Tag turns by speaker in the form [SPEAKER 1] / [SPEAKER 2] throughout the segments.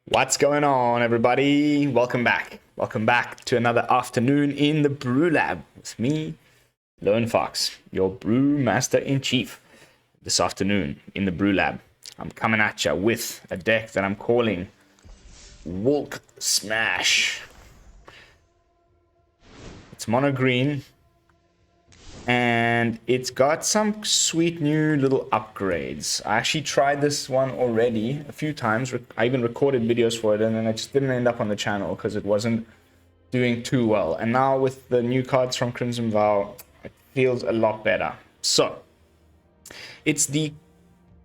[SPEAKER 1] What's going on, everybody? Welcome back. Welcome back to another afternoon in the BrewLab with me, Lone Fox, your Brewmaster in Chief. This afternoon in the BrewLab, I'm coming at you with a deck that I'm calling WULK SMASH. It's mono green, and it's got some sweet new little upgrades. I actually tried this one already a few times. I even recorded videos for it, and then it just didn't end up on the channel because it wasn't doing too well. And now with the new cards from Crimson Vow, it feels a lot better. So it's the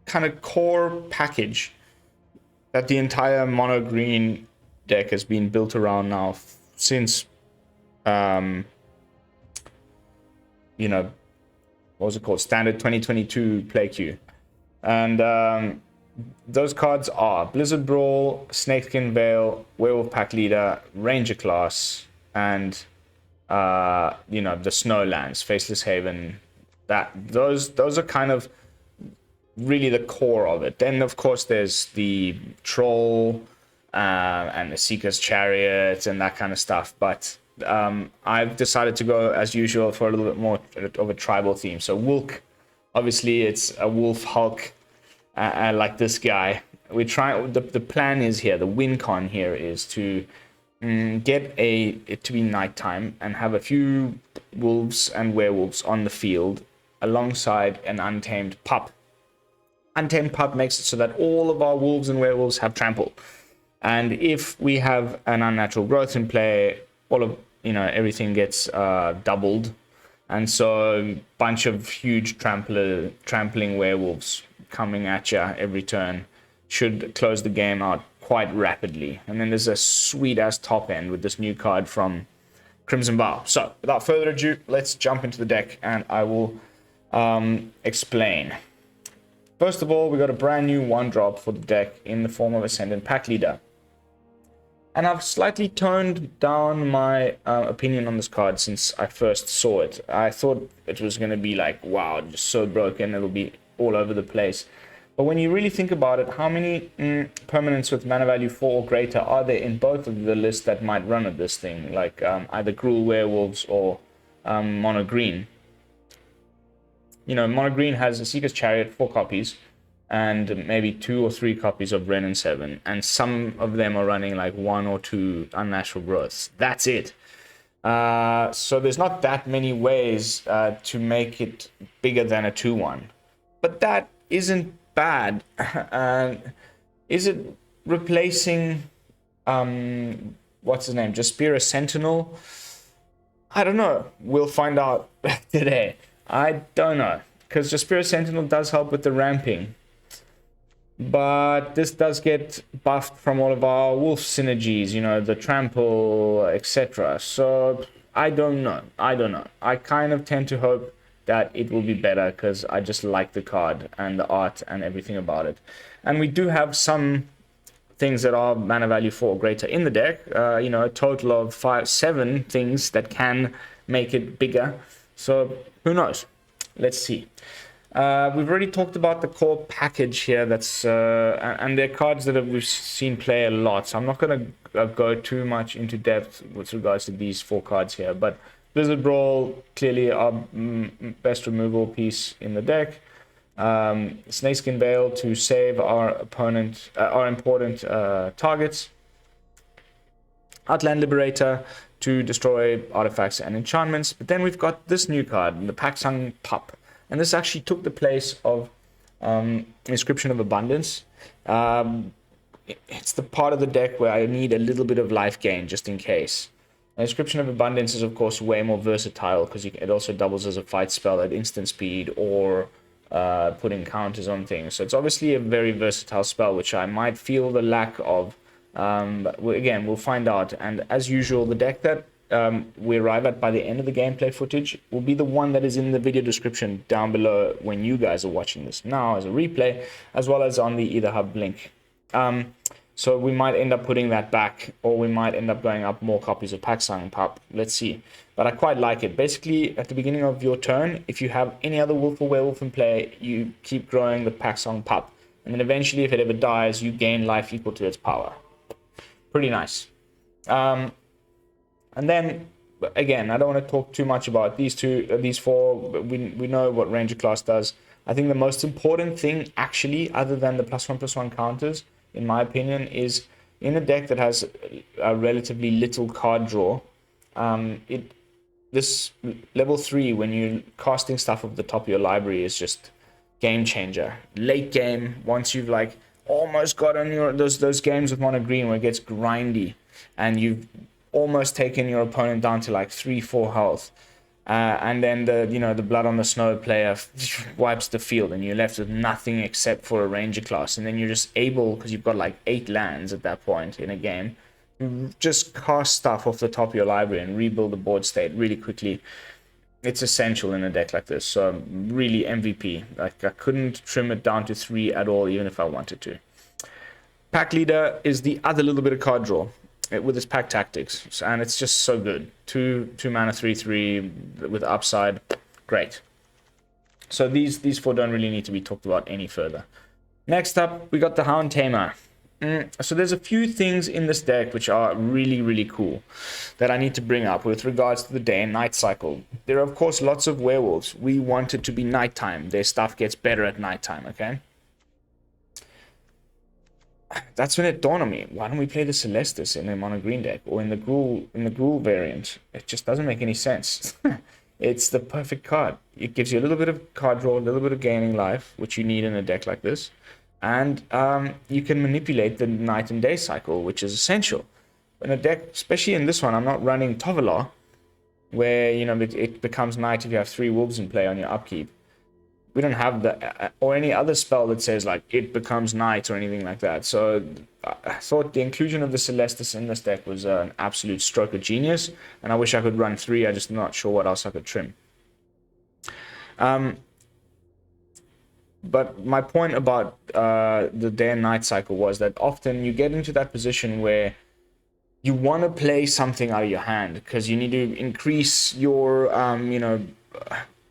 [SPEAKER 1] kind of core package that the entire mono green deck has been built around now since you know, what was it called? Standard 2022 play queue. And those cards are Blizzard Brawl, Snakeskin Veil, Werewolf Packleader, Ranger Class, and you know, the Snowlands, Faceless Haven. Those are kind of really the core of it. Then of course there's the Troll and the Seeker's Chariots and that kind of stuff. But I've decided to go, as usual, for a little bit more of a tribal theme. So WULK, obviously it's a wolf Hulk, like this guy. We try. The plan is here. The win con here is to get it to be nighttime and have a few wolves and werewolves on the field alongside an untamed pup. Untamed pup makes it so that all of our wolves and werewolves have trample, and if we have an unnatural growth in play, all of everything gets doubled, and so a bunch of huge trampling werewolves coming at you every turn should close the game out quite rapidly. And then there's a sweet ass top end with this new card from Crimson Vow. So without further ado, let's jump into the deck and I will explain. First of all, we got a brand new 1-drop for the deck in the form of Ascendant Packleader. And I've slightly toned down my opinion on this card since I first saw it. I thought it was going to be like, wow, just so broken, it'll be all over the place. But when you really think about it, how many permanents with mana value 4 or greater are there in both of the lists that might run at this thing? Like either Gruul Werewolves or Mono Green. You know, Mono Green has a Seeker's Chariot, 4 copies. And maybe 2 or 3 copies of Ren and 7, and some of them are running like 1 or 2 unnatural growths. That's it. So there's not that many ways to make it bigger than a 2/1, but that isn't bad. Is it replacing what's his name, Jaspira Sentinel? I don't know. We'll find out today. I don't know, because Jaspira Sentinel does help with the ramping. But this does get buffed from all of our wolf synergies, you know, the trample, etc. So I don't know. I kind of tend to hope that it will be better because I just like the card and the art and everything about it. And we do have some things that are mana value 4 or greater in the deck. You know, a total of 7 things that can make it bigger. So who knows? Let's see. We've already talked about the core package here. That's and they're cards that we've seen play a lot. So I'm not going to go too much into depth with regards to these 4 cards here. But Blizzard Brawl, clearly our best removal piece in the deck. Snakeskin Veil to save our opponent, our important targets. Outland Liberator to destroy artifacts and enchantments. But then we've got this new card, the Paksang Pup. And this actually took the place of Inscription of Abundance. It's the part of the deck where I need a little bit of life gain just in case. Inscription of Abundance is of course way more versatile because it also doubles as a fight spell at instant speed or putting counters on things. So it's obviously a very versatile spell, which I might feel the lack of. But again, we'll find out. And as usual, the deck that we arrive at by the end of the gameplay footage will be the one that is in the video description down below when you guys are watching this now as a replay, as well as on the Either Hub link. So we might end up putting that back, or we might end up going up more copies of Paksang Pup. Let's see. But I quite like it. Basically, at the beginning of your turn, if you have any other wolf or werewolf in play, you keep growing the Paksang Pup. And then eventually, if it ever dies, you gain life equal to its power. Pretty nice. And then, again, I don't want to talk too much about these four. We know what Ranger class does. I think the most important thing, actually, other than the +1/+1 counters, in my opinion, is in a deck that has a relatively little card draw. This level 3, when you're casting stuff off the top of your library, is just game changer. Late game, once you've like almost got on your those games with mono green where it gets grindy, and you've almost taken your opponent down to like 3-4 health, and then the blood on the snow player wipes the field, and you're left with nothing except for a ranger class, and then you're just able, because you've got like 8 lands at that point in a game, just cast stuff off the top of your library and rebuild the board state really quickly. It's essential in a deck like this. So really MVP. Like, I couldn't trim it down to 3 at all, even if I wanted to. Pack Leader is the other little bit of card draw with its pack tactics, and it's just so good. 2 mana 3/3 with upside, great. So these 4 don't really need to be talked about any further. Next up, we got the Hound Tamer. So there's a few things in this deck which are really, really cool that I need to bring up with regards to the day and night cycle. There are, of course, lots of werewolves. We want it to be nighttime. Their stuff gets better at nighttime, okay? That's when it dawned on me. Why don't we play the Celestus in a mono green deck or in the Gruul variant? It just doesn't make any sense. It's the perfect card. It gives you a little bit of card draw, a little bit of gaining life, which you need in a deck like this. And you can manipulate the night and day cycle, which is essential. In a deck, especially in this one, I'm not running Tovolar, where it becomes night if you have 3 wolves in play on your upkeep. We don't have that, or any other spell that says like it becomes night or anything like that. So I thought the inclusion of the Celestus in this deck was an absolute stroke of genius, and I wish I could run 3. I'm just not sure what else I could trim. But my point about the day and night cycle was that often you get into that position where you want to play something out of your hand because you need to increase your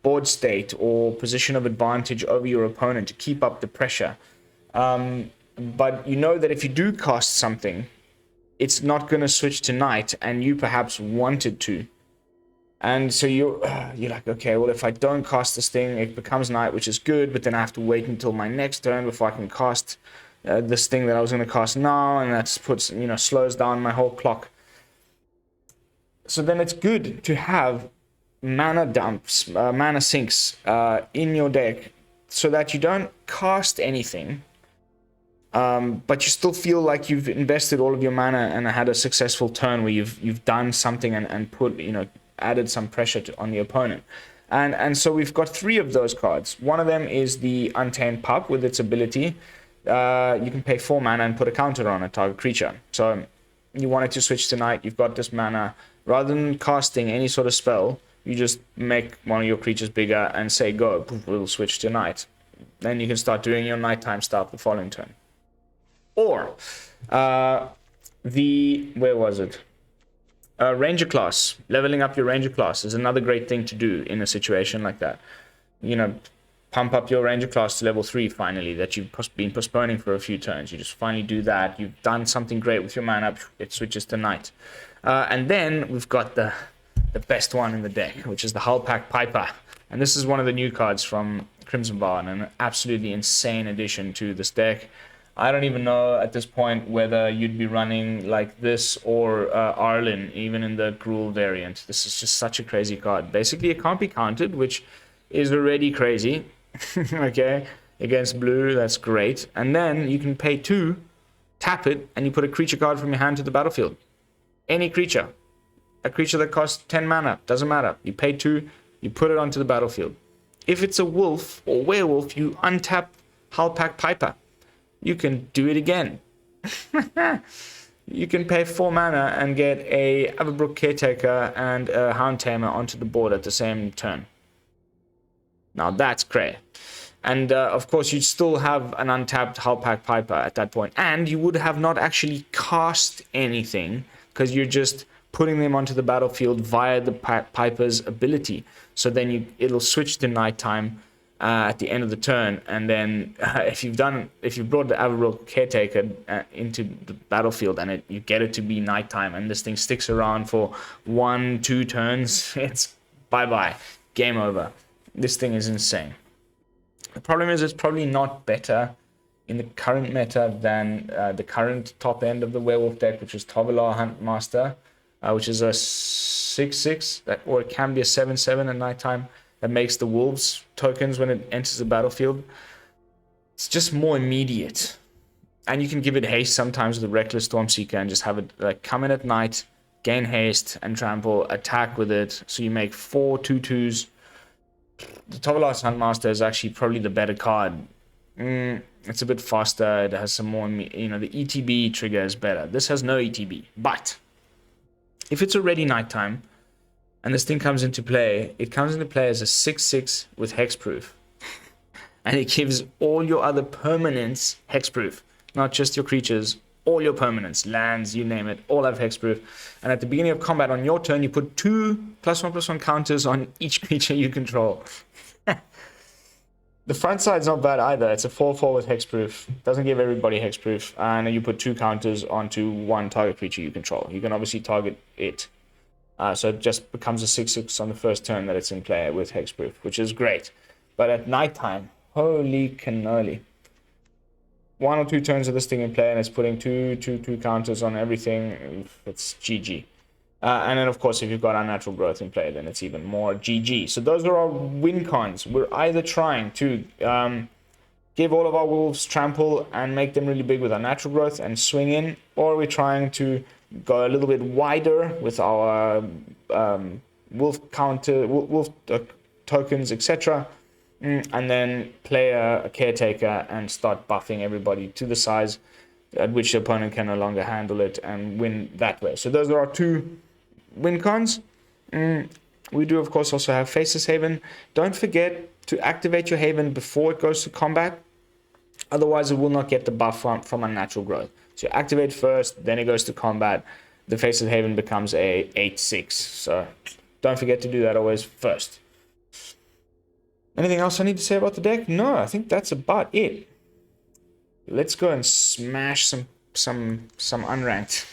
[SPEAKER 1] board state or position of advantage over your opponent to keep up the pressure. But you know that if you do cast something, it's not going to switch to night, and you perhaps wanted to. And so you're like, okay, well, if I don't cast this thing, it becomes night, which is good, but then I have to wait until my next turn before I can cast this thing that I was going to cast now, and that puts, slows down my whole clock. So then it's good to have mana dumps, mana sinks in your deck so that you don't cast anything, but you still feel like you've invested all of your mana and had a successful turn where you've done something and put, added some pressure on the opponent. And so we've got 3 of those cards. One of them is the Untamed Pup with its ability. You can pay 4 mana and put a counter on a target creature. So you wanted to switch to night, you've got this mana. Rather than casting any sort of spell, you just make one of your creatures bigger and say go, poof, we'll switch to night. Then you can start doing your nighttime stuff the following turn. Or where was it? Ranger class, leveling up your ranger class is another great thing to do in a situation like that. Pump up your ranger class to level 3 finally, that you've been postponing for a few turns. You just finally do that. You've done something great with your mana, it switches to night. And then we've got the best one in the deck, which is the Howlpack Piper. And this is one of the new cards from Crimson Bar, and an absolutely insane addition to this deck. I don't even know at this point whether you'd be running like this or Arlen, even in the Gruul variant. This is just such a crazy card. Basically, it can't be countered, which is already crazy. Okay, against blue, that's great. And then you can pay 2, tap it, and you put a creature card from your hand to the battlefield. Any creature. A creature that costs 10 mana, doesn't matter. You pay 2, you put it onto the battlefield. If it's a wolf or werewolf, you untap Howlpack Piper. You can do it again. You can pay 4 mana and get a Avabruck Caretaker and a Hound Tamer onto the board at the same turn. Now that's great. And of course, you'd still have an untapped Howlpack Piper at that point. And you would have not actually cast anything because you're just putting them onto the battlefield via the Piper's ability. So then it'll switch to nighttime. at the end of the turn, and then if you've brought the Avabruck Caretaker into the battlefield and you get it to be nighttime, and this thing sticks around for 1-2 turns, it's bye-bye, game over. This thing is insane. The problem is it's probably not better in the current meta than the current top end of the Werewolf deck, which is Tovolar Huntmaster, which is a 6/6, or it can be a 7/7 at nighttime, that makes the Wolves tokens when it enters the battlefield. It's just more immediate. And you can give it haste sometimes with the Reckless Stormseeker and just have it like come in at night, gain haste and trample, attack with it. So you make 4 2/2s. The Tovolar Huntmaster is actually probably the better card. It's a bit faster. It has some more, the ETB trigger is better. This has no ETB. But if it's already nighttime and this thing comes into play, it comes into play as a 6/6 with hexproof. And it gives all your other permanents hexproof. Not just your creatures, all your permanents, lands, you name it, all have hexproof. And at the beginning of combat on your turn, you put 2 +1/+1 counters on each creature you control. The front side's not bad either. It's a 4/4 with hexproof. Doesn't give everybody hexproof. And you put 2 counters onto one target creature you control. You can obviously target it. So it just becomes a 6/6 on the first turn that it's in play with hexproof, which is great. But at nighttime, holy cannoli. 1 or 2 turns of this thing in play and it's putting 2 counters on everything. It's GG. And then, of course, if you've got Unnatural Growth in play, then it's even more GG. So those are our win cons. We're either trying to give all of our Wolves trample and make them really big with Unnatural Growth and swing in, or we're trying to go a little bit wider with our Wolf counter, Wolf tokens, etc., and then play a Caretaker and start buffing everybody to the size at which the opponent can no longer handle it and win that way. So those are our 2 win cons. We do, of course, also have Faceless Haven. Don't forget to activate your Haven before it goes to combat. Otherwise, it will not get the buff from Unnatural Growth. So you activate first, then it goes to combat. The Faceless Haven becomes a 8/6. So don't forget to do that always first. Anything else I need to say about the deck? No, I think that's about it. Let's go and smash some unranked.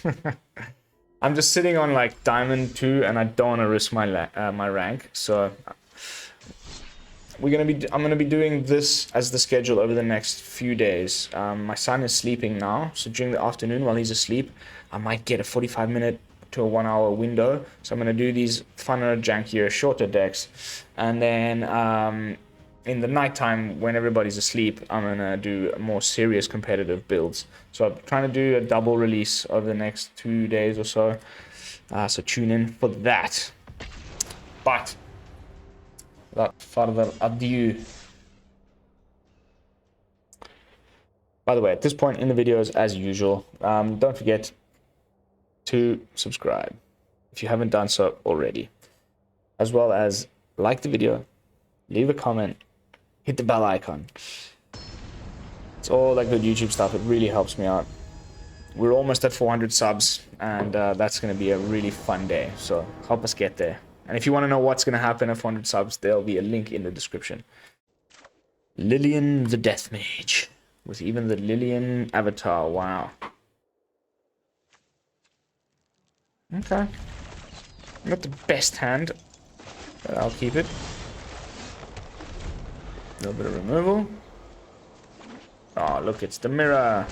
[SPEAKER 1] I'm just sitting on like Diamond 2, and I don't want to risk my rank. So I'm gonna be doing this as the schedule over the next few days. My son is sleeping now, so during the afternoon while he's asleep, I might get a 45-minute to a 1-hour window. So I'm gonna do these funner, jankier, shorter decks, and then in the nighttime when everybody's asleep, I'm gonna do more serious competitive builds. So I'm trying to do a double release over the next 2 days or so. So tune in for that. But without further ado, by the way, at this point in the videos, as usual, don't forget to subscribe if you haven't done so already, as well as like the video, leave a comment, hit the bell icon. It's all that good YouTube stuff. It really helps me out. We're almost at 400 subs, and that's going to be a really fun day. So help us get there. And if you want to know what's going to happen at 400 subs, there'll be a link in the description. Lillian the Death Mage, with even the Lillian avatar. Wow. Okay. Not the best hand, but I'll keep it. A little bit of removal. Oh, look, it's the mirror.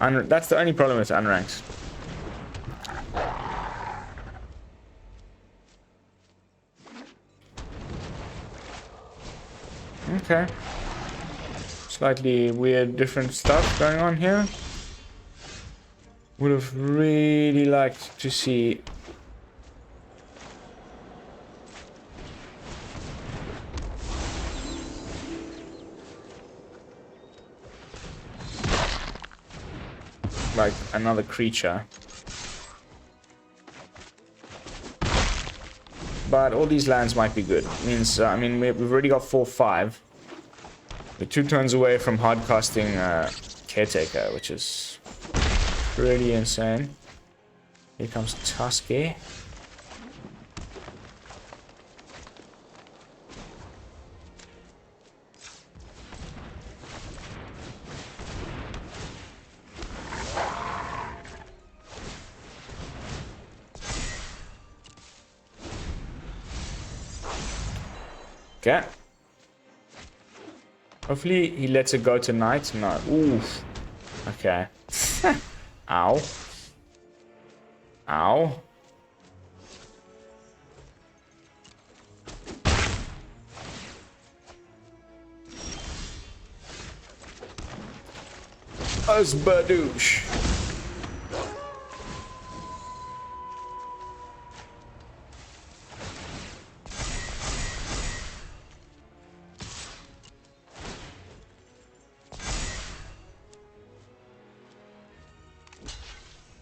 [SPEAKER 1] That's the only problem with unranked. Okay. Slightly weird, different stuff going on here. Would have really liked to see like another creature. But all these lands might be good. It means, I mean, we've already got 4/5. We're 2 turns away from hard casting Caretaker, which is pretty insane. Here comes Tusky. Okay. Hopefully he lets it go tonight. No. Oof. Okay. Ow. Ow. Badoosh.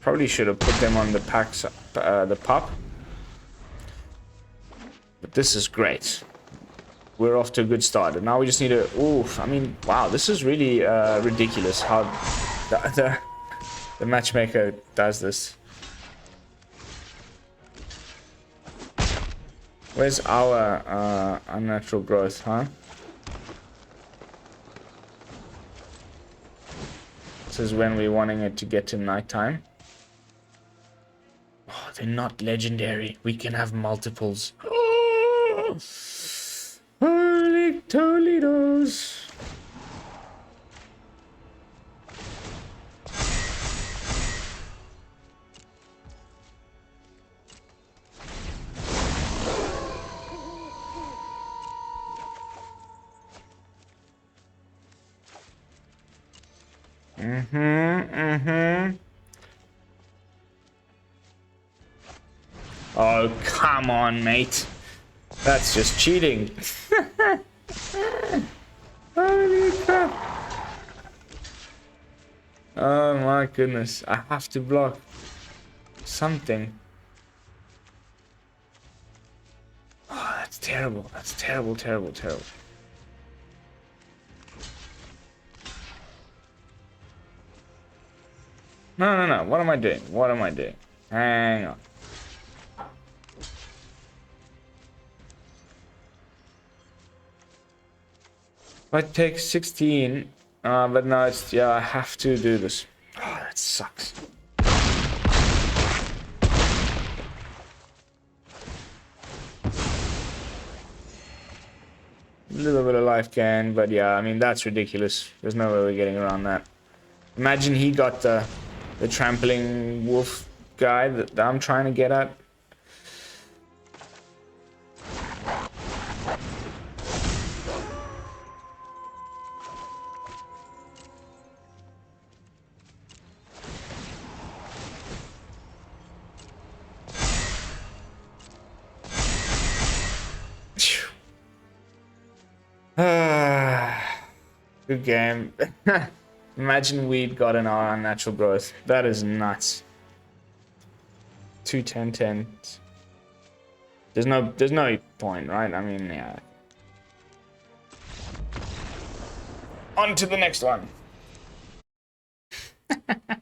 [SPEAKER 1] Probably should have put them on the packs, the pup. But this is great. We're off to a good start, and now we just need to. Oof! I mean, wow, this is really ridiculous how the matchmaker does this. Where's our unnatural growth, huh? This is when we're wanting it to get to nighttime. Oh, they're not legendary. We can have multiples. Oh, holy Toledos. Oh, come on, mate. That's just cheating. Holy crap. Oh my goodness. I have to block something. Oh, that's terrible. That's terrible, terrible, terrible. No, no, no. What am I doing? What am I doing? Hang on. I take 16, but no, it's, yeah, I have to do this. Oh, that sucks. A little bit of life gain, but yeah, I mean, that's ridiculous. There's no way we're getting around that. Imagine he got the trampling wolf guy that I'm trying to get at. Good game. Imagine we'd gotten our unnatural growth. That is nuts. 2 10-10s. There's no point, right? I mean, yeah. On to the next one. That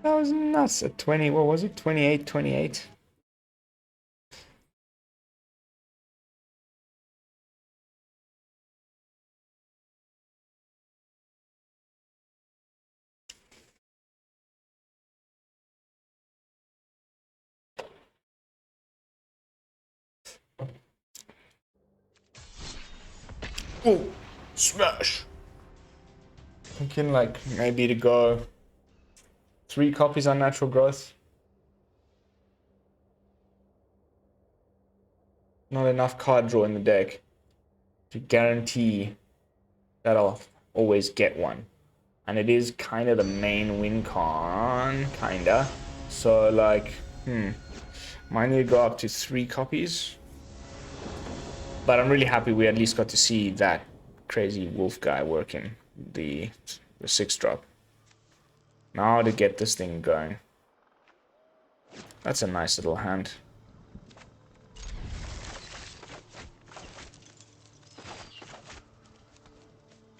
[SPEAKER 1] was nuts. At 20, what was it? 28. Oh, smash. Thinking like maybe to go 3 copies unnatural growth. Not enough card draw in the deck to guarantee that I'll always get one. And it is kind of the main win con, kinda. So like, might need to go up to 3 copies. But I'm really happy we at least got to see that crazy wolf guy working the 6-drop. Now to get this thing going. That's a nice little hand.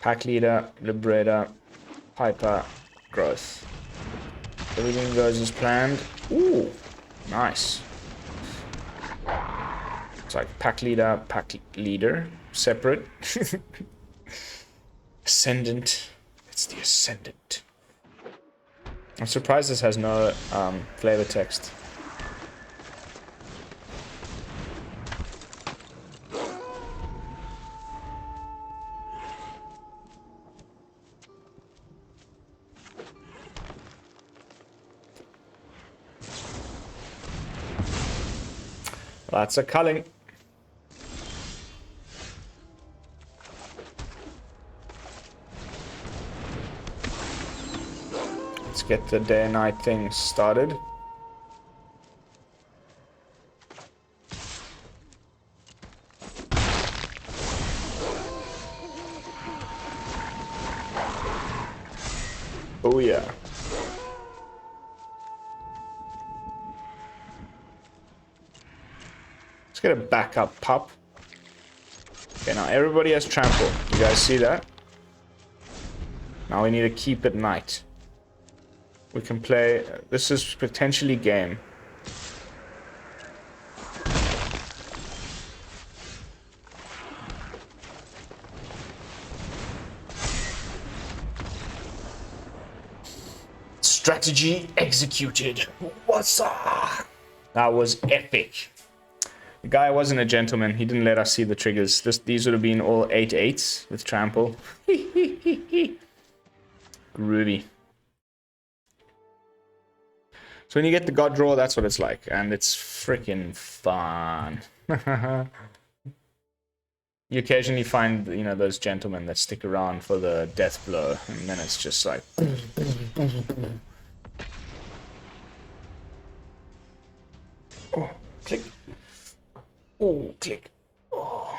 [SPEAKER 1] Packleader, Liberator, Piper, Growth. Everything goes as planned. Ooh, nice. It's like Packleader, separate. Ascendant. It's the Ascendant. I'm surprised this has no flavor text. Lots of culling. Let's get the day and night thing started. Oh yeah. Let's get a backup pup. Okay, now everybody has trample. You guys see that? Now we need to keep it night. We can play... This is potentially game. Strategy executed. What's up? That was epic. The guy wasn't a gentleman. He didn't let us see the triggers. These would have been all 8/8s with trample. Groovy. So when you get the god draw, that's what it's like. And it's freaking fun. You occasionally find, you know, those gentlemen that stick around for the death blow. And then it's just like... Oh, click. Oh, click. Oh.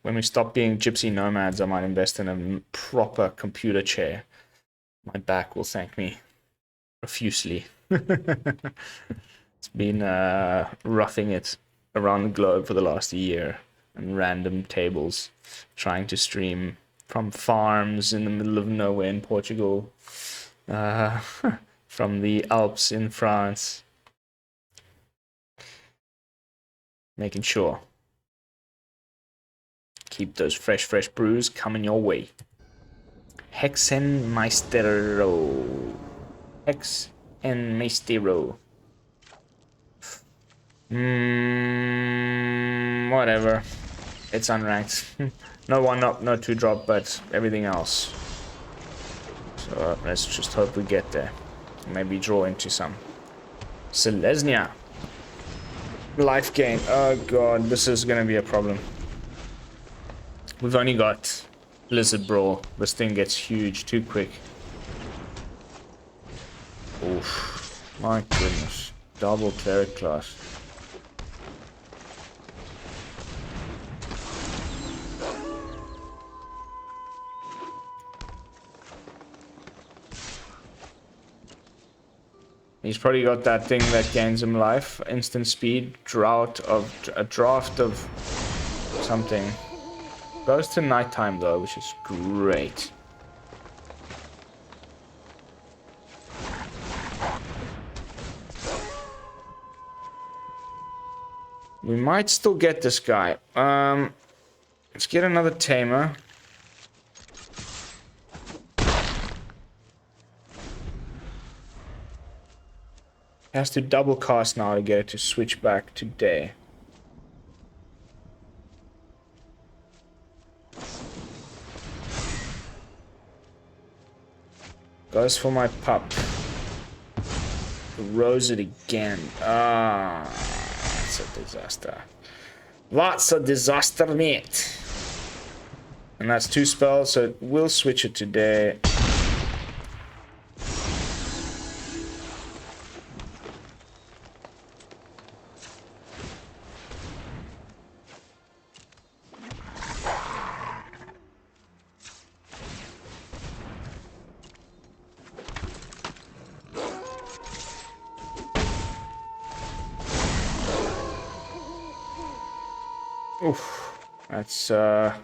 [SPEAKER 1] When we stop being gypsy nomads, I might invest in a proper computer chair. My back will thank me profusely. It's been roughing it around the globe for the last year and random tables, trying to stream from farms in the middle of nowhere in Portugal, from the Alps in France. Making sure. Keep those fresh brews coming your way. Hexenmeistero. Hexenmeistero. Whatever. It's unranked. No 1-up, no 2-drop, but everything else. So let's just hope we get there. Maybe draw into some Selesnya. Life gain. Oh god, this is gonna be a problem. We've only got Blizzard Brawl. This thing gets huge too quick. Oof. My goodness. Double cleric class. He's probably got that thing that gains him life. Instant speed, a draft of something. Goes to nighttime though, which is great. We might still get this guy. Let's get another Tamer. Has to double cast now to get it to switch back to day. Goes for my pup. Rose it again. Ah, that's a disaster. That's a disaster, mate. And that's 2 spells, so we'll switch it to day. Oof, that's a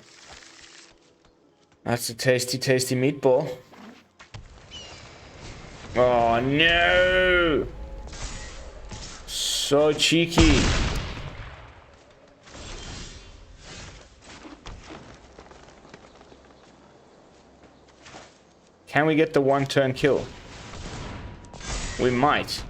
[SPEAKER 1] tasty meatball. Oh no! So cheeky. Can we get the 1-turn kill? We might.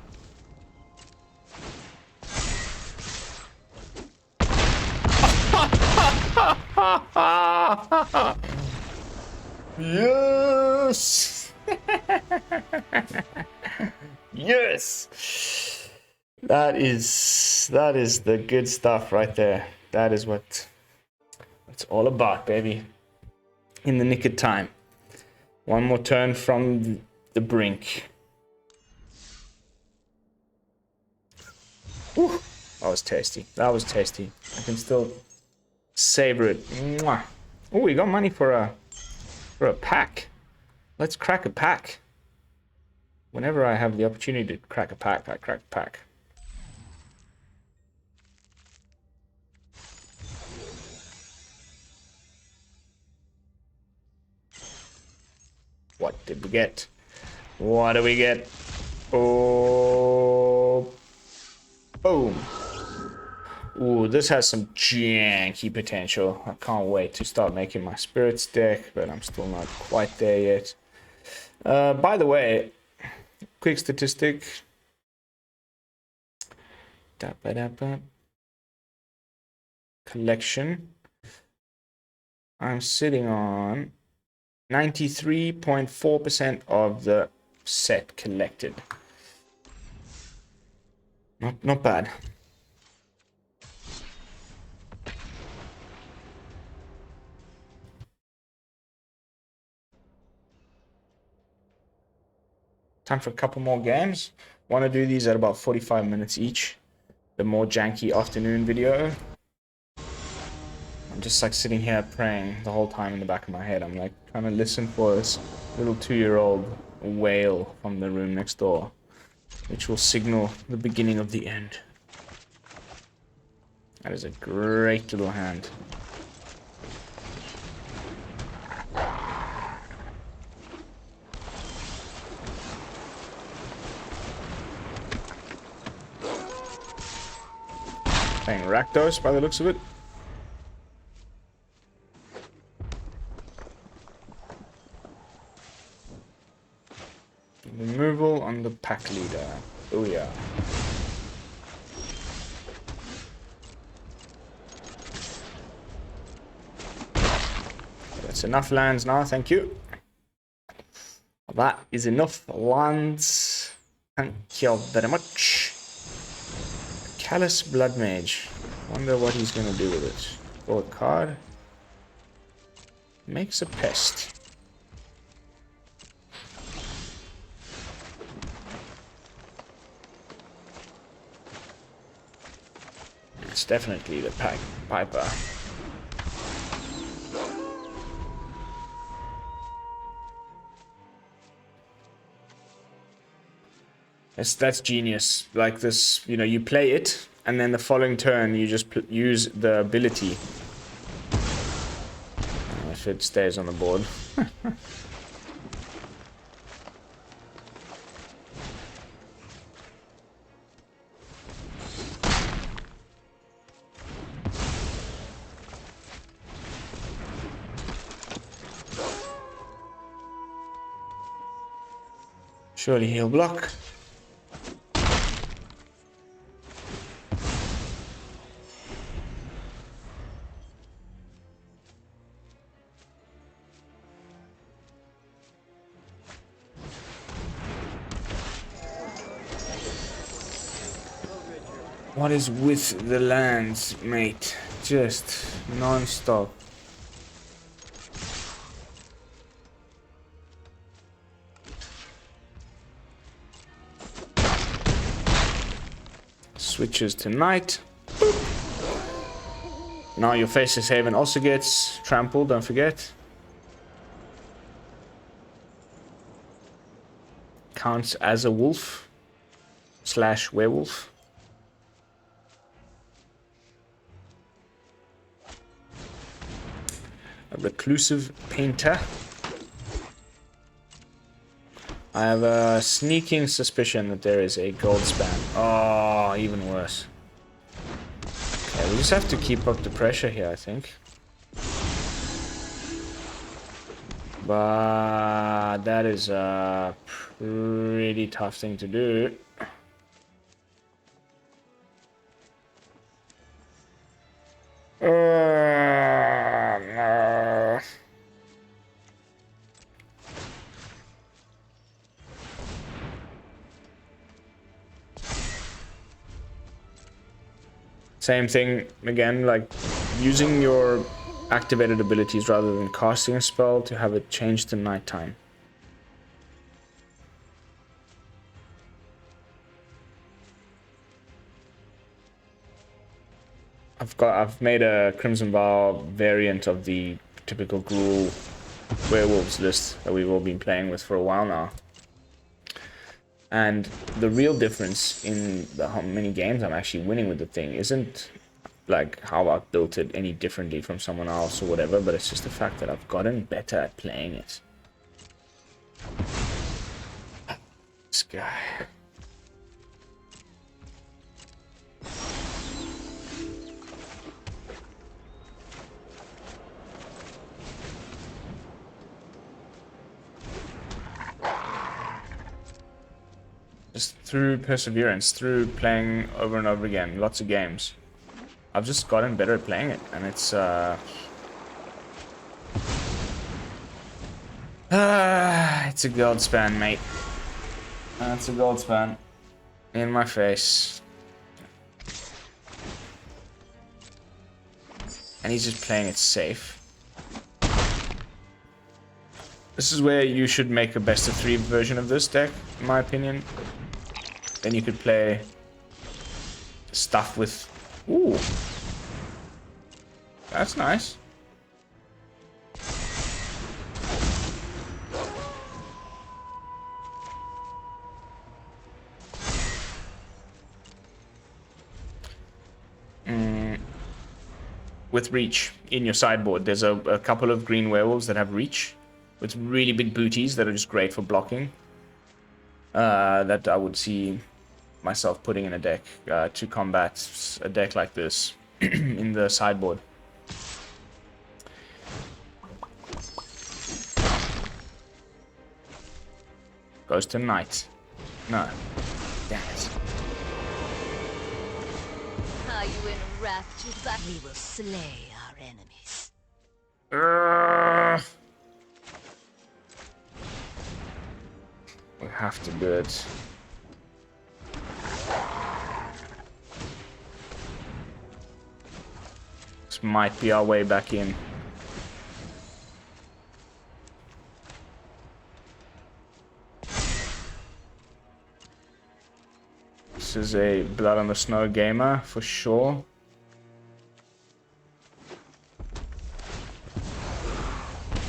[SPEAKER 1] Yes! Yes! That is the good stuff right there. That is what it's all about, baby. In the nick of time. One more turn from the brink. Whew. That was tasty. That was tasty. I can still savor it. Mwah. Oh, we got money for a pack. Let's crack a pack. Whenever I have the opportunity to crack a pack, I crack a pack. What did we get? What do we get? Oh, boom. Ooh, this has some janky potential. I can't wait to start making my spirits deck, but I'm still not quite there yet. By the way, quick statistic. Collection. I'm sitting on 93.4% of the set collected. Not bad. Time for a couple more games. Want to do these at about 45 minutes each. The more janky afternoon video. I'm just like sitting here praying the whole time in the back of my head. I'm like trying to listen for this little 2-year-old wail from the room next door, which will signal the beginning of the end. That is a great little hand. Playing Rakdos by the looks of it. Removal on the Packleader. Oh yeah. That's enough lands now, thank you. That is enough lands. Thank you very much. Callous Blood Mage. Wonder what he's gonna do with it. Draw a card. Makes a pest. It's definitely the Piper. That's genius. Like this, you know, you play it, and then the following turn you just use the ability. If it stays on the board. Surely he'll block. What is with the lands, mate? Just non-stop. Switches to night. Boop. Now your Faceless Haven also gets trampled, don't forget. Counts as a wolf / werewolf. A reclusive painter. I have a sneaking suspicion that there is a gold spam. Oh, even worse. Okay, we just have to keep up the pressure here, I think. But that is a pretty tough thing to do. No. Same thing again, like using your activated abilities rather than casting a spell to have it change to nighttime. I've made a Crimson Vow variant of the typical Gruul Werewolves list that we've all been playing with for a while now. And the real difference in how many games I'm actually winning with the thing isn't like how I've built it any differently from someone else or whatever, but it's just the fact that I've gotten better at playing it. This guy. Just through perseverance, through playing over and over again, lots of games, I've just gotten better at playing it, and it's a gold span, mate. It's a gold span in my face, and he's just playing it safe. This is where you should make a best of 3 version of this deck, in my opinion. Then you could play stuff with... Ooh. That's nice. With reach in your sideboard, there's a couple of green werewolves that have reach with really big booties that are just great for blocking. That I would see myself putting in a deck to combat a deck like this in the sideboard. Goes to knight. No. Damn it.
[SPEAKER 2] Are you in wrath to that? We will slay our enemies.
[SPEAKER 1] We have to do it. This might be our way back in. This is a Blood on the Snow gamer for sure.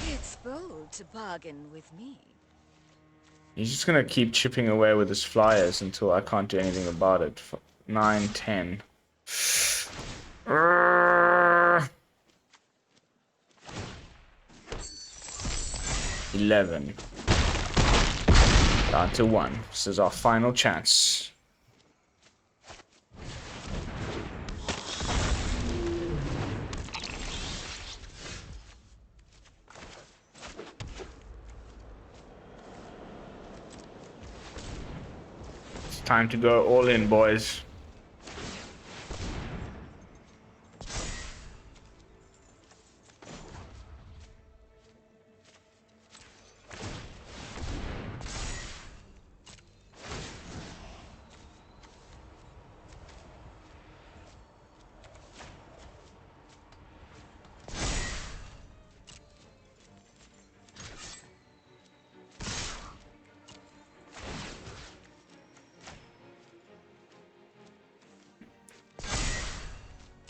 [SPEAKER 2] It's bold to bargain with me.
[SPEAKER 1] He's just gonna keep chipping away with his flyers until I can't do anything about it. 9, 10. 11. Down to 1. This is our final chance. It's time to go all in, boys.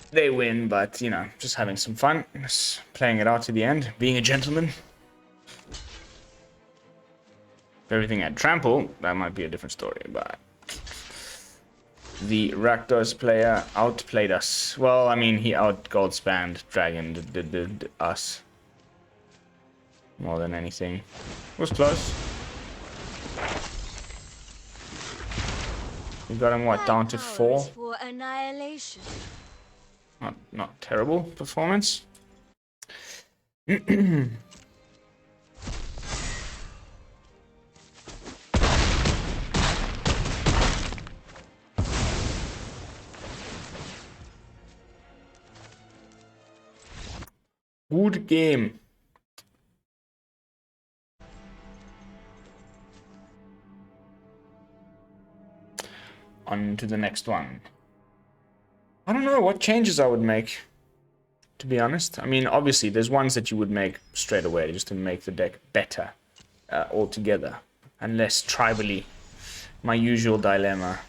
[SPEAKER 1] They win, but, you know, just having some fun. Just playing it out to the end. Being a gentleman. If everything had trample, that might be a different story, but... The Rakdos player outplayed us. Well, I mean, he out-gold-spanned Dragon did us. More than anything. It was close. We got him, what, down to 4?
[SPEAKER 2] For annihilation.
[SPEAKER 1] Not terrible performance. Good game. On to the next one. I don't know what changes I would make, to be honest. I mean, obviously, there's ones that you would make straight away just to make the deck better altogether. And less tribally. My usual dilemma.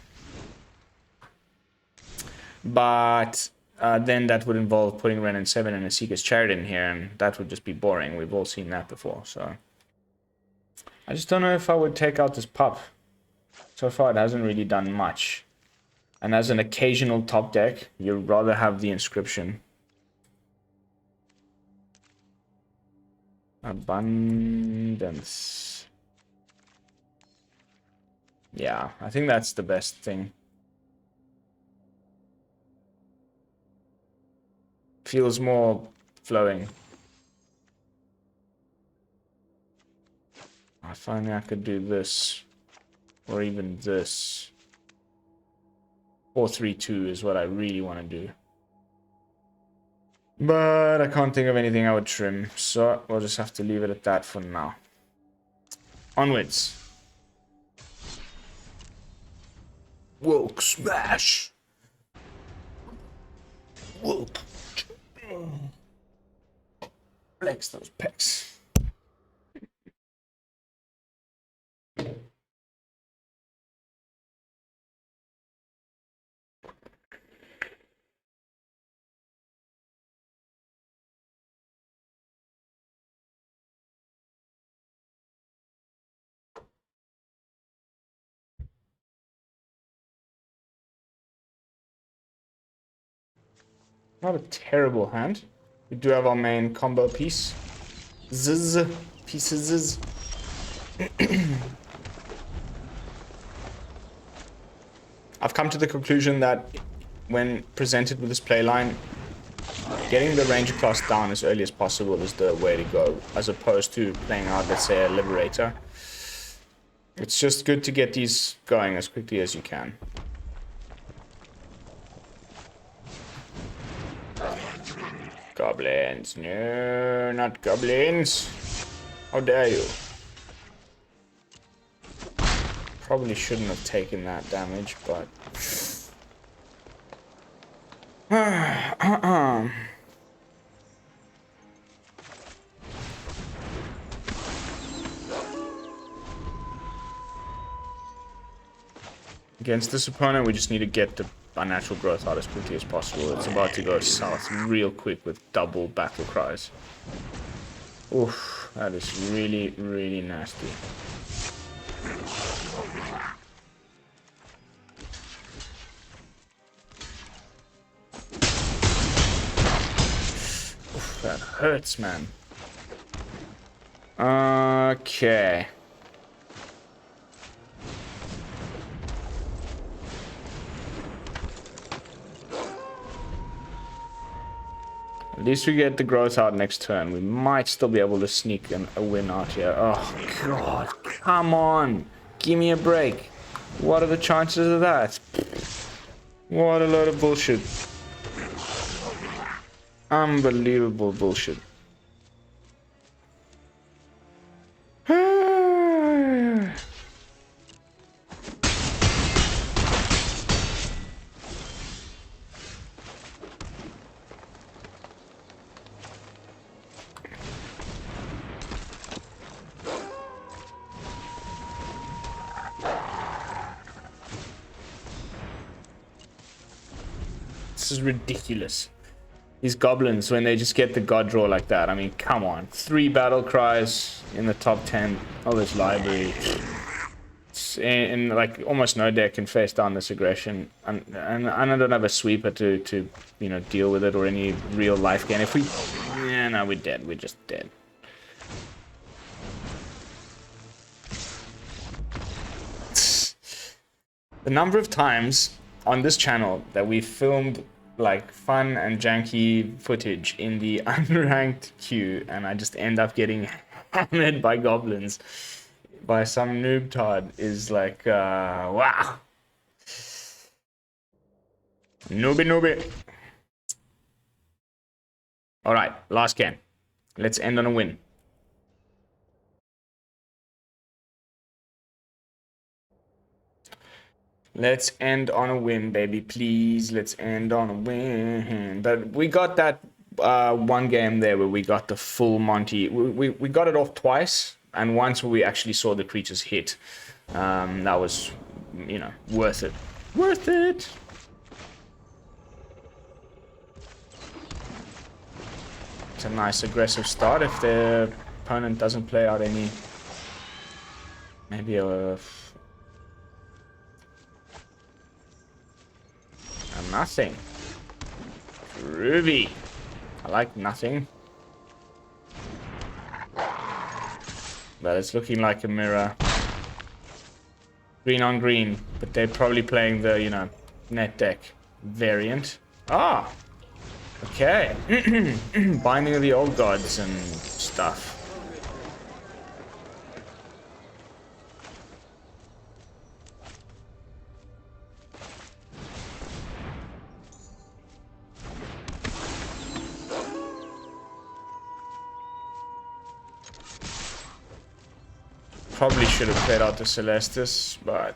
[SPEAKER 1] But then that would involve putting Ren and 7 and a Seeker's Chariot in here, and that would just be boring. We've all seen that before, so... I just don't know if I would take out this pup. So far, it hasn't really done much. And as an occasional top deck, you'd rather have the Inscription. Abundance. Yeah, I think that's the best thing. Feels more flowing. I find I could do this. Or even this. 4-3-2 is what I really want to do. But I can't think of anything I would trim. So we'll just have to leave it at that for now. Onwards. WULK SMASH. WULK. Flex those pecs. Not a terrible hand. We do have our main combo piece. Zzz. Pieces. I've come to the conclusion that when presented with this playline, getting the Ranger class down as early as possible is the way to go, as opposed to playing out, let's say, a Liberator. It's just good to get these going as quickly as you can. Goblins. No, not goblins. How dare you? Probably shouldn't have taken that damage, but... Against this opponent, we just need to get the Unnatural Growth out as quickly as possible. It's about to go south real quick with double battle cries. Oof, that is really, really nasty. Oof, that hurts, man. Okay. At least we get the growth out next turn. We might still be able to sneak a win out here. Oh, God. Come on. Give me a break. What are the chances of that? What a load of bullshit. Unbelievable bullshit. This is ridiculous. These goblins, when they just get the god draw like that, I mean, come on. 3 battle cries in the top 10 of this library. And like almost no deck can face down this aggression. And I don't have a sweeper to you know, deal with it or any real life gain. If we... Yeah, no, we're dead. We're just dead. The number of times on this channel that we filmed like fun and janky footage in the unranked queue and I just end up getting hammered by goblins by some noob tard is like wow. Noobie. Alright, last game. Let's end on a win. Let's end on a win, baby, please. Let's end on a win. But we got that one game there where we got the full Monty. We got it off twice, and once we actually saw the creatures hit. That was, you know, worth it. Worth it! It's a nice aggressive start if the opponent doesn't play out any... Maybe a nothing. Ruby. I like nothing. But it's looking like a mirror. Green on green. But they're probably playing the, you know, net deck variant. Ah! Okay. Binding of the Old Gods and stuff. Probably should have played out the Celestus, but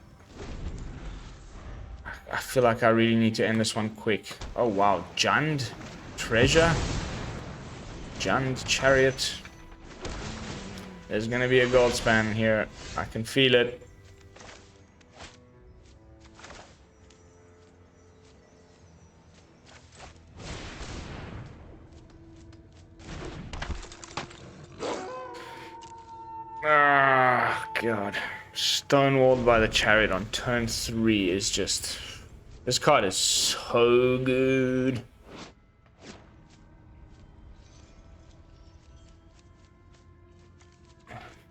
[SPEAKER 1] I feel like I really need to end this one quick. Oh wow, Jund, Treasure, Jund, Chariot. There's gonna be a gold span here. I can feel it. Ah, God. Stonewalled by the Chariot on turn 3 is just... This card is so good.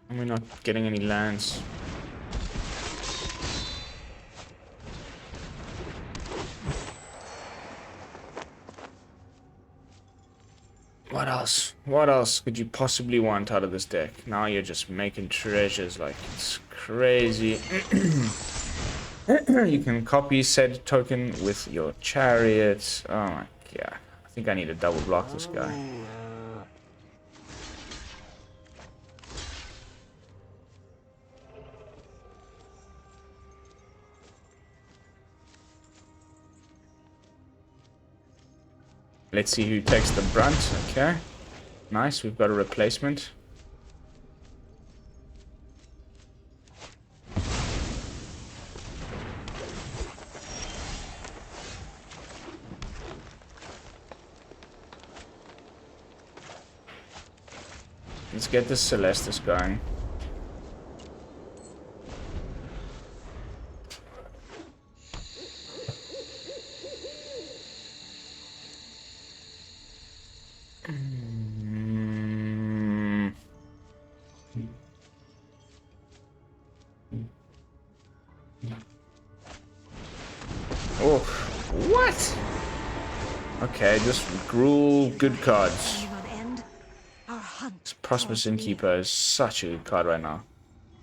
[SPEAKER 1] And we're not getting any lands. What else? What else could you possibly want out of this deck? Now you're just making treasures like it's crazy. You can copy said token with your Chariot. Oh my god. I think I need to double block this guy. Let's see who takes the brunt. Okay. Nice, we've got a replacement. Let's get this Celestus going. Oh, what? Okay, just gruel good cards. This Prosperous Innkeeper is such a good card right now.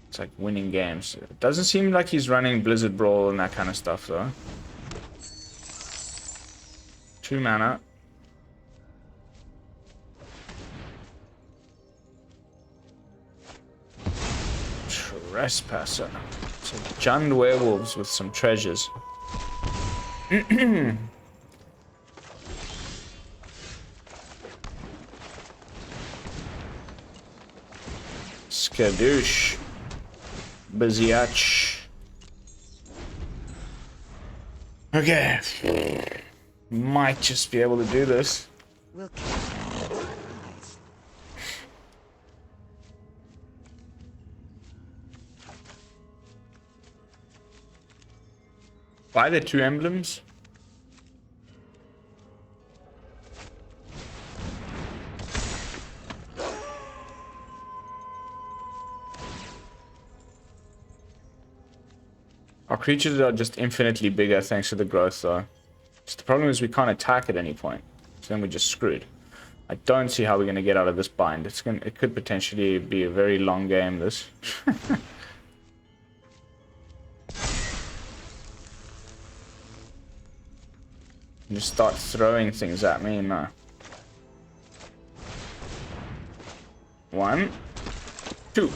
[SPEAKER 1] It's like winning games. It doesn't seem like he's running Blizzard Brawl and that kind of stuff though. 2 mana. Trespasser. So Jund Werewolves with some treasures. Skadoosh. Baziach. Okay. Might just be able to do this. Buy the 2 emblems. Our creatures are just infinitely bigger thanks to the growth though. Just the problem is we can't attack at any point. So then we're just screwed. I don't see how we're gonna get out of this bind. It could potentially be a very long game, this. Just start throwing things at me, no. 1, 2.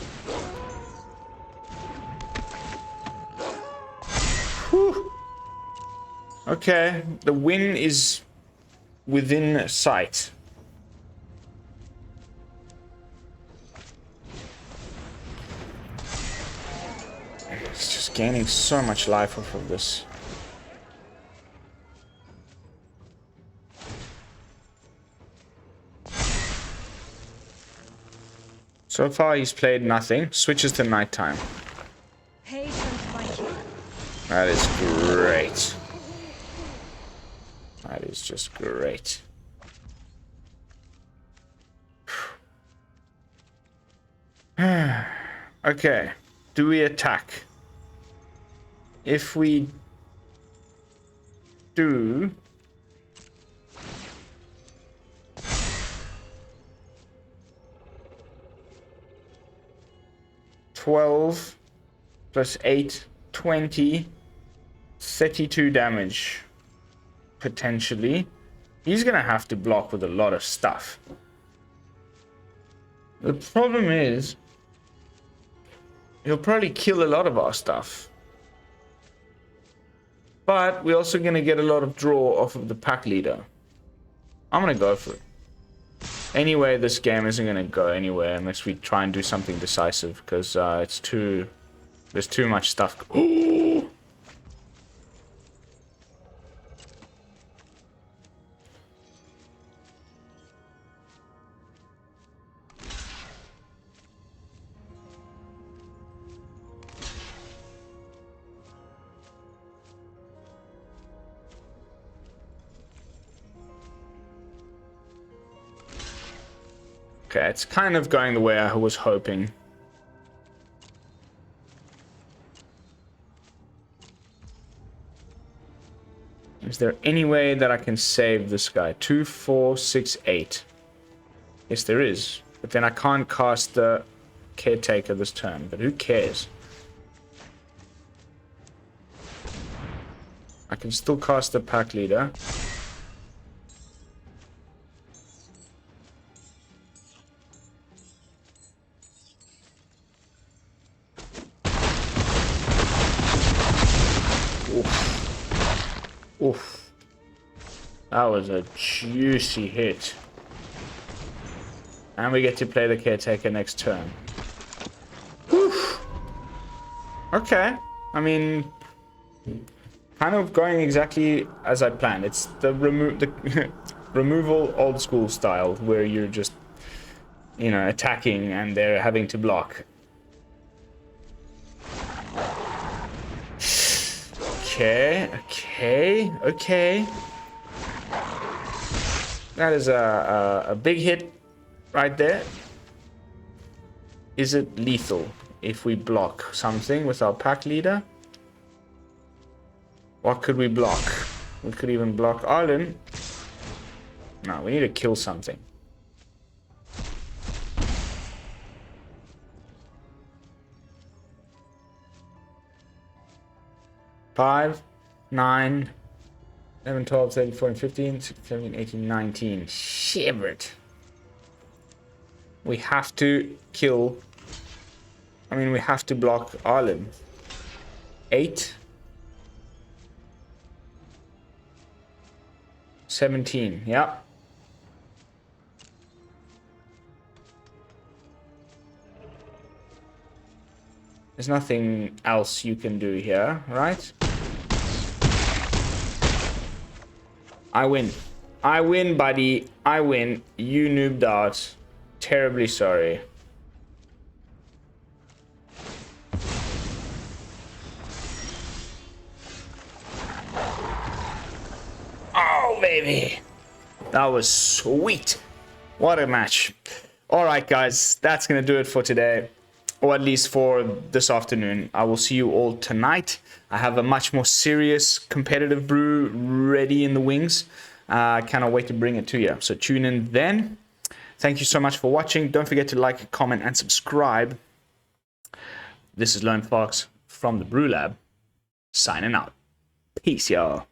[SPEAKER 1] Whew. Okay, the win is within sight. It's just gaining so much life off of this. So far he's played nothing. Switches to nighttime. That is great. That is just great. Okay. Do we attack? If we do... $12 plus 8, 20, 32 damage. Potentially. He's gonna have to block with a lot of stuff. The problem is, he'll probably kill a lot of our stuff. But we're also gonna get a lot of draw off of the pack leader. I'm gonna go for it. Anyway, this game isn't gonna go anywhere unless we try and do something decisive, because it's too... there's too much stuff. Ooh! Okay, it's kind of going the way I was hoping. Is there any way that I can save this guy? 2, 4, 6, 8. Yes, there is. But then I can't cast the Caretaker this turn. But who cares? I can still cast the Pack Leader. Oof. That was a juicy hit. And we get to play the Caretaker next turn. Oof. Okay. I mean, kind of going exactly as I planned. It's the removal old school style where you're just, you know, attacking and they're having to block. Okay. That is a big hit right there. Is it lethal if we block something with our pack leader? What could we block? We could even block Arlen. No, we need to kill something. Five, 9, 11, 12, 13, 14, 15, 16, 17, 18, 19. Shit. We have to kill. I mean, we have to block Arlen. 8. 17. Yeah. There's nothing else you can do here, right? I win. I win, buddy. I win. You noobed out. Terribly sorry. Oh, baby. That was sweet. What a match. All right, guys. That's going to do it for today. Or at least for this afternoon. I will see you all tonight. I have a much more serious competitive brew ready in the wings. I cannot wait to bring it to you. So tune in then. Thank you so much for watching. Don't forget to like, comment, and subscribe. This is Lone Fox from the BrewLab, signing out. Peace, y'all.